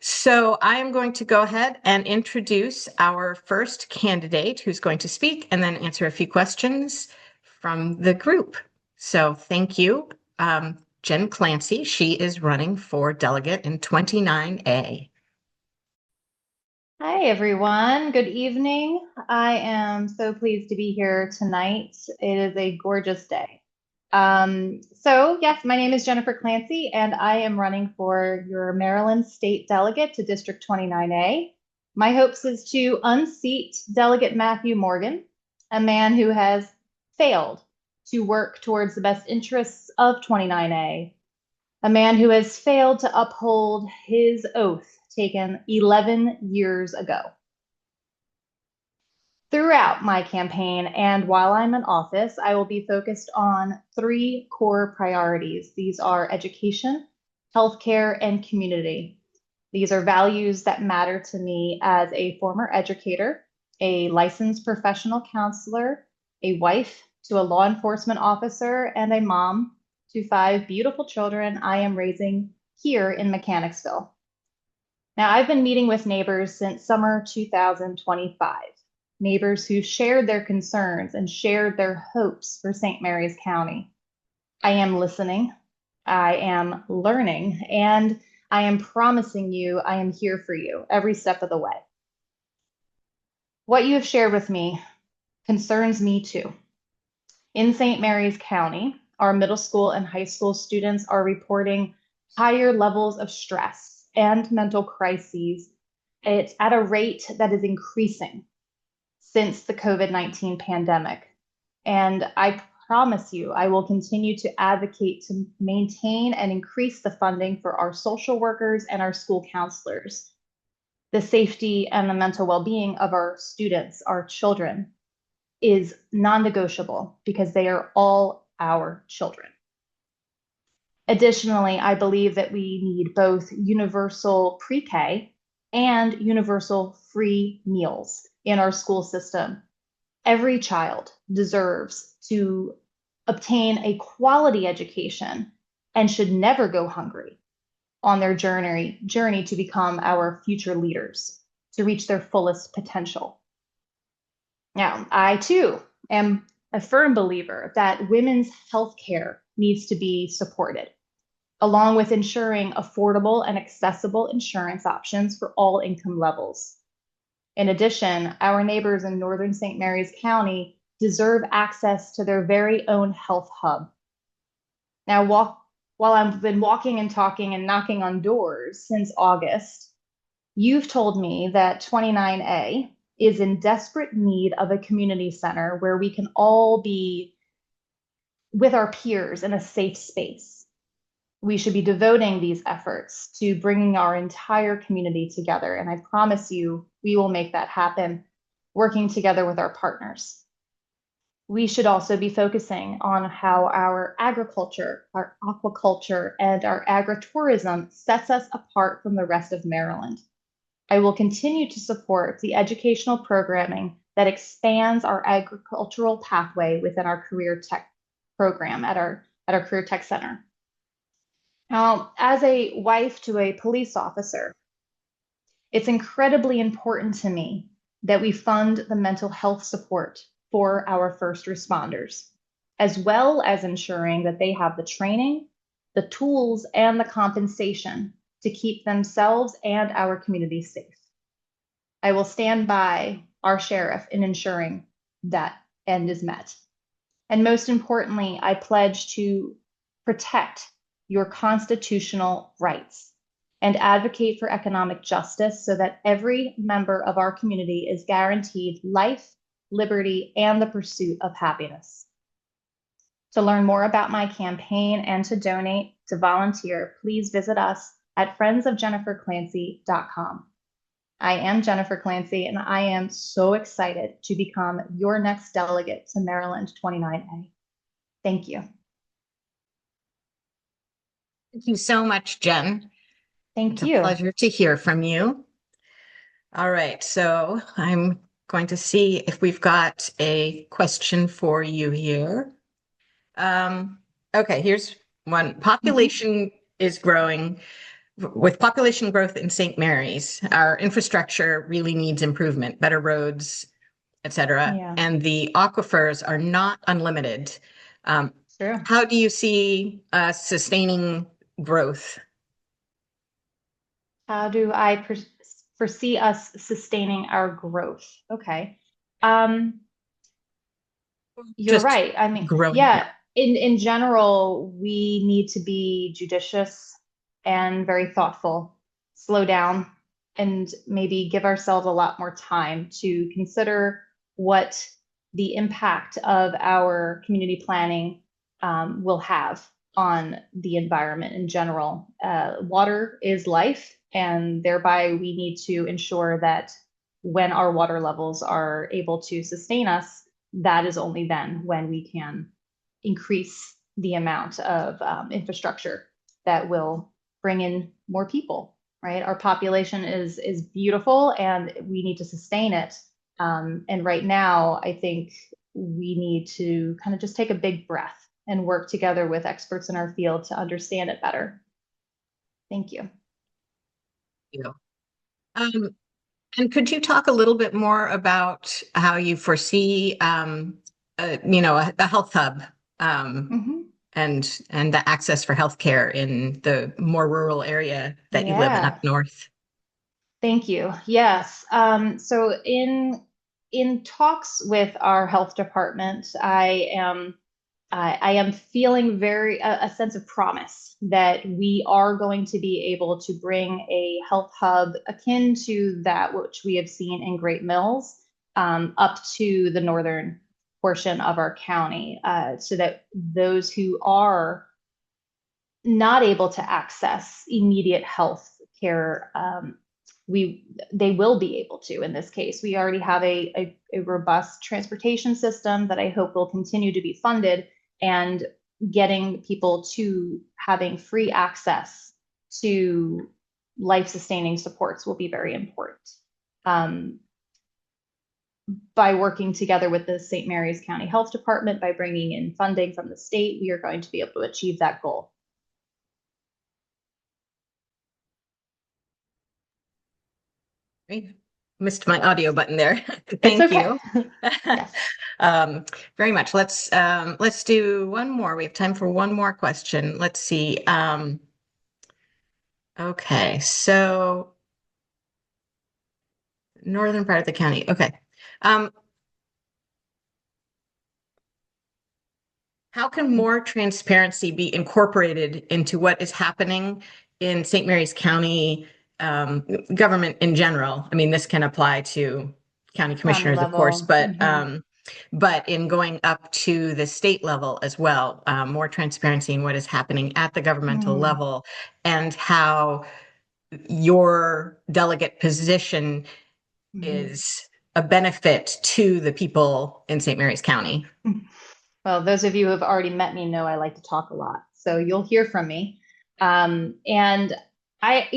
So I'm going to go ahead and introduce our first candidate who's going to speak and then answer a few questions from the group. So thank you, Jen Clancy. She is running for delegate in 29A. Hi, everyone. Good evening. I am so pleased to be here tonight. It is a gorgeous day. Yes, my name is Jennifer Clancy, and I am running for your Maryland State Delegate to District 29A. My hopes is to unseat Delegate Matthew Morgan, a man who has failed to work towards the best interests of 29A, a man who has failed to uphold his oath taken 11 years ago. Throughout my campaign and while I'm in office, I will be focused on three core priorities. These are education, healthcare, and community. These are values that matter to me as a former educator, a licensed professional counselor, a wife to a law enforcement officer, and a mom to 5 beautiful children I am raising here in Mechanicsville. Now, I've been meeting with neighbors since summer 2025, neighbors who shared their concerns and shared their hopes for St. Mary's County. I am listening, I am learning, and I am promising you I am here for you every step of the way. What you have shared with me concerns me too. In St. Mary's County, our middle school and high school students are reporting higher levels of stress and mental crises. It's at a rate that is increasing since the COVID-19 pandemic. And I promise you, I will continue to advocate to maintain and increase the funding for our social workers and our school counselors. The safety and the mental well-being of our students, our children, is non-negotiable because they are all our children. Additionally, I believe that we need both universal pre-K and universal free meals in our school system. Every child deserves to obtain a quality education and should never go hungry on their journey to become our future leaders, to reach their fullest potential. Now, I too am a firm believer that women's health care needs to be supported, along with ensuring affordable and accessible insurance options for all income levels. In addition, our neighbors in northern St. Mary's County deserve access to their very own health hub. Now, while I've been walking and talking and knocking on doors since August, you've told me that 29A is in desperate need of a community center where we can all be with our peers in a safe space. We should be devoting these efforts to bringing our entire community together. And I promise you, we will make that happen, working together with our partners. We should also be focusing on how our agriculture, our aquaculture, and our agritourism sets us apart from the rest of Maryland. I will continue to support the educational programming that expands our agricultural pathway within our career tech program at our Career Tech Center. Now, as a wife to a police officer, it's incredibly important to me that we fund the mental health support for our first responders, as well as ensuring that they have the training, the tools, and the compensation to keep themselves and our community safe. I will stand by our sheriff in ensuring that end is met. And most importantly, I pledge to protect your constitutional rights and advocate for economic justice so that every member of our community is guaranteed life, liberty, and the pursuit of happiness. To learn more about my campaign and to donate, to volunteer, please visit us at friendsofjenniferclancy.com. I am Jennifer Clancy, and I am so excited to become your next delegate to Maryland 29A. Thank you. Thank you so much, Jen. Thank It's a you. pleasure to hear from you. All right, so I'm going to see if we've got a question for you here. Okay, here's one. Population is growing with population growth in St. Mary's, our infrastructure really needs improvement, better roads, et cetera. Yeah, And the aquifers are not unlimited. Um, true. how do you see sustaining growth? How do I foresee us sustaining our growth? Okay. Um, you're Just right. I mean, growing, yeah. yeah, in general, we need to be judicious and very thoughtful, slow down, and maybe give ourselves a lot more time to consider what the impact of our community planning will have on the environment in general. Water is life, and thereby we need to ensure that when our water levels are able to sustain us, that is only then when we can increase the amount of infrastructure that will bring in more people, right? Our population is beautiful and we need to sustain it. And right now, I think we need to kind of just take a big breath and work together with experts in our field to understand it better. Thank you. You know. Um, and could you talk a little bit more about how you foresee, the health hub, um, Mhm. and the access for healthcare in the more rural area that you live in up Yeah. north? Thank you. Yes. So in talks with our health department, I am feeling a sense of promise that we are going to be able to bring a health hub akin to that which we have seen in Great Mills up to the northern portion of our county, so that those who are not able to access immediate health care, we they will be able to. In this case, we already have a robust transportation system that I hope will continue to be funded, and getting people to having free access to life sustaining supports will be very important. Um, by working together with the St. Mary's County Health Department, by bringing in funding from the state, we are going to be able to achieve that goal. I missed my audio button there. It's Thank okay. you. Yes. Um, very much. Let's do one more. We have time for one more question. Let's see. Okay, so northern part of the county. Okay. Um, how can more transparency be incorporated into what is happening in St. Mary's County government in general? I mean, this can apply to county County commissioners, of course, level. Mhm. but in going up to the state level as well, more transparency in what is happening at the governmental Mm. level and how your delegate position Mhm. is a benefit to the people in St. Mary's County. Well, those of you who have already met me know I like to talk a lot, so you'll hear from me. And I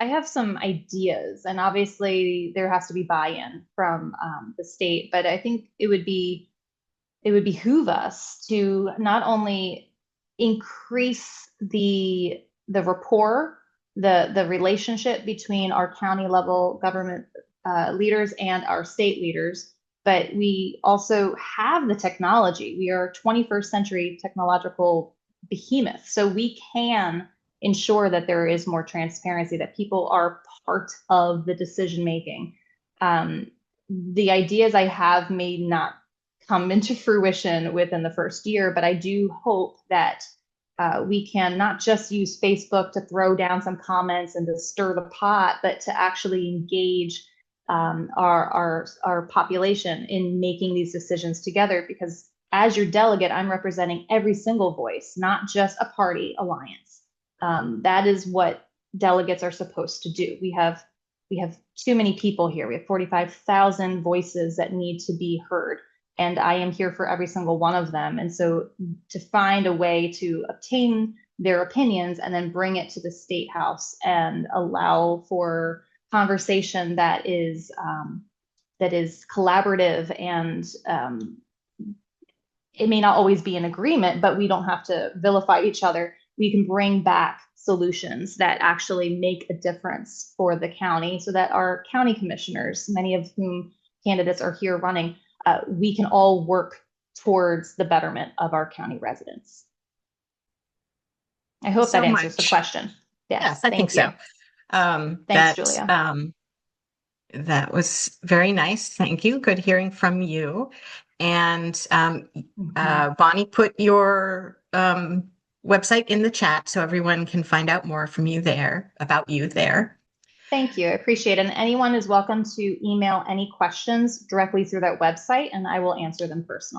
have some ideas, and obviously there has to be buy-in from the state, but I think it would behoove us to not only increase the rapport, the relationship between our county level government leaders and our state leaders, but we also have the technology. We are 21st century technological behemoth, so we can ensure that there is more transparency, that people are part of the decision making. The ideas I have may not come into fruition within the first year, but I do hope that we can not just use Facebook to throw down some comments and to stir the pot, but to actually engage our population in making these decisions together. Because as your delegate, I'm representing every single voice, not just a party alliance. That is what delegates are supposed to do. We have too many people here. We have 45,000 voices that need to be heard, and I am here for every single one of them. And so to find a way to obtain their opinions and then bring it to the state house and allow for conversation that is collaborative, and it may not always be in agreement, but we don't have to vilify each other. we can bring back solutions that actually make a difference for the county so that our county commissioners, many of whom candidates are here running, we can all work towards the betterment of our county residents. I hope that So answers the much. question. Yes, Yes, I think thank you. so. Thanks, Julia. That was very nice. Thank you. Good hearing from you. And Bonnie, put your website in the chat so everyone can find out more from you there, about you there. Thank you. I appreciate it. And anyone is welcome to email any questions directly through that website, and I will answer them personally.